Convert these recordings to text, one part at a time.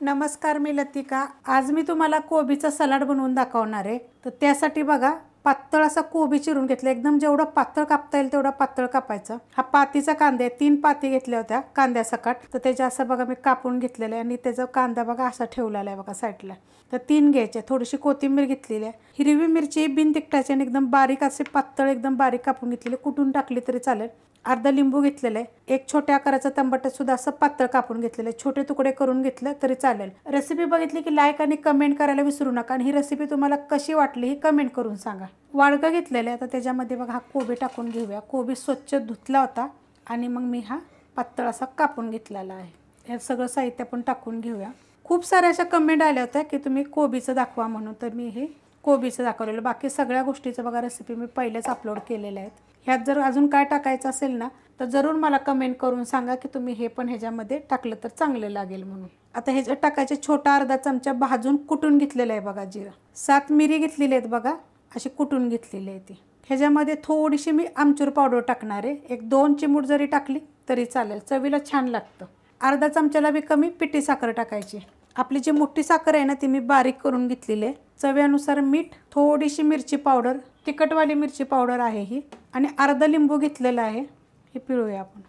नमस्कार, मी लतिका। आज मी तुम्हाला कोबीचा सलाड बनवून दाखवणार आहे। तर त्यासाठी बघा, पातळ असा कोबी चिरून घेतला। एकदम जेवढा पातळ कापता येईल तेवढा पातळ कापायचा। हा पातीचा कांदा आहे, 3 पाती घेतल्या होत्या कांद्यासकट। तर त्याच्या असं बघा मी कापून घेतलेलं आहे आणि त्याचा कांदा बघा असा ठेवलेला आहे बघा साईडला। तर 3 घ्यायचे। थोडीशी कोथिंबीर घेतलेली आहे, हिरवी मिरची बिन तिखटाची आणि एकदम बारीक असे पातळ एकदम बारीक कापून घेतलेली, कुटून टाकली तरी चालेल। अर्धा लिंबू घेतलेला आहे, एक छोट्या आकाराचा टमाटर सुद्धा असं पातळ कापून घेतलेलं आहे, छोटे तुकडे करून घेतले तरी चालेल। रेसिपी बघितली की लाईक आणि कमेंट करायला विसरू नका आणि ही रेसिपी तुम्हाला कशी वाटली ही कमेंट करून सांगा। वाळगा घेतलेला आहे, आता त्याच्यामध्ये बघा हा कोबी टाकून घेऊया। कोबी स्वच्छ धुतला होता आणि मग मी हा पातळ असा कापून घेतलेला आहे। हे सगळं साहित्य आपण टाकून घेऊया। खूप साऱ्या अशा कमेंट आल्या होत्या की तुम्ही कोबीचं दाखवा म्हणून, तर मी हे कोबीचं दाखवलेलं। बाकी सगळ्या गोष्टीचं बघा रेसिपी मी पहिलेच अपलोड केलेल्या आहेत। ह्यात जर अजून काय टाकायचं असेल ना तर जरूर मला कमेंट करून सांगा की तुम्ही हे पण ह्याच्यामध्ये टाकलं तर चांगलं लागेल म्हणून। आता हे टाकायचे, छोटा अर्धा चमचा भाजून कुटून घेतलेलं आहे बघा जिरं। 7 मिरी घेतलेली आहेत बघा, अशी कुटून घेतलेली आहे ती। ह्याच्यामध्ये थोडीशी मी आमचूर पावडर टाकणार आहे, एक 2 चिमूट जरी टाकली तरी चालेल, चवीला छान लागतं। अर्धा चमचाला बी कमी पिठी साखर टाकायची। आपली जी मोठी साखर आहे ना ती मी बारीक करून घेतलेली आहे। चवीनुसार मीठ, थोडीशी मिरची पावडर, तिखटवाली मिरची पावडर आहे ही, आणि अर्धा लिंबू घेतलेला आहे। हे पिळूया आपण,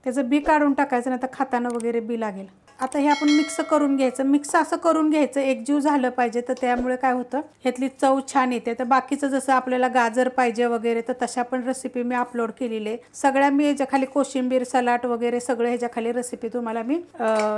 त्याचं बी काढून टाकायचं नाही तर खाताना वगैरे बी लागेल। आता हे आपण मिक्स करून घ्यायचं। मिक्स असं करून घ्यायचं एकजीव झालं पाहिजे, तर त्यामुळे काय होतं ह्यातली चव छान येते। तर बाकीचं जसं आपल्याला गाजर पाहिजे वगैरे तर तशा पण रेसिपी मी अपलोड केलेली आहे सगळ्या। मी ह्याच्या खाली कोशिंबीर, सलाड वगैरे सगळं ह्याच्या खाली रेसिपी तुम्हाला मी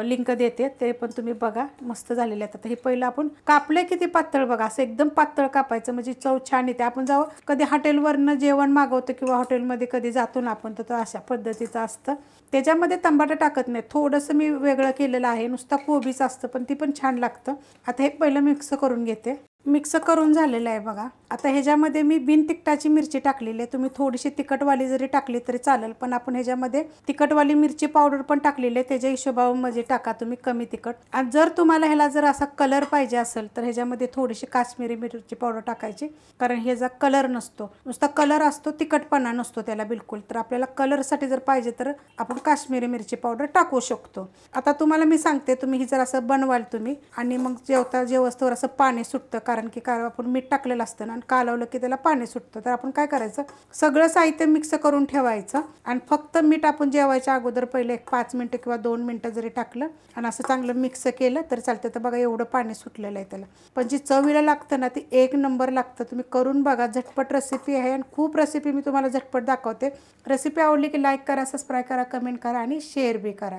लिंक देते, ते पण तुम्ही बघा, मस्त झालेले आहेत। आता हे पहिलं आपण कापले किती पातळ बघा, असं एकदम पातळ कापायचं म्हणजे चव छान येते। आपण जाऊ कधी हॉटेलवरनं जेवण मागवतो किंवा हॉटेलमध्ये कधी जातो ना आपण, तर अशा पद्धतीचं असतं। त्याच्यामध्ये टमाटर टाकत नाही, थोडंसं मी वेगळं केलेलं आहे, नुसता कोबीच असतं पण ती पण छान लागतं। आता हे पहिलं मिक्स करून घेते। मिक्स करून झालेलं आहे बघा। आता ह्याच्यामध्ये मी बिन तिखटाची मिरची टाकलेली आहे, तुम्ही थोडीशी तिखटवाली जरी टाकली तरी चालेल, पण आपण ह्याच्यामध्ये तिखटवाली मिरची पावडर पण टाकलेली आहे, त्याच्या हिशोबामध्ये टाका तुम्ही कमी तिखट। आणि जर तुम्हाला ह्याला जर असा कलर पाहिजे असेल तर ह्याच्यामध्ये थोडीशी काश्मीरी मिरची पावडर टाकायची, कारण ह्याचा कलर नसतो, नुसता कलर असतो, तिखटपणा नसतो त्याला बिलकुल। तर आपल्याला कलरसाठी जर पाहिजे तर आपण काश्मीरी मिरची पावडर टाकू शकतो। आता तुम्हाला मी सांगते, तुम्ही ही जर असं बनवाल तुम्ही आणि मग जेवस्तवर असं पाणी सुटतं, कारण की आपण मीठ टाकलेलं असतं ना आणि कालवलं की त्याला पाणी सुटतं। तर आपण काय करायचं, सगळं साहित्य मिक्स करून ठेवायचं आणि फक्त मीठ आपण जेवायच्या अगोदर पहिले एक 5 मिनिटं किंवा 2 मिनिटं जरी टाकलं आणि असं चांगलं मिक्स केलं तर चालतं। तर बघा एवढं पाणी सुटलेलं आहे त्याला, पण जी चवीला लागतं ना ती एक नंबर लागतं। तुम्ही करून बघा, झटपट रेसिपी आहे आणि खूप रेसिपी मी तुम्हाला झटपट दाखवते। रेसिपी आवडली की लाईक करा, सबस्क्राईब करा, कमेंट करा आणि शेअर बी करा।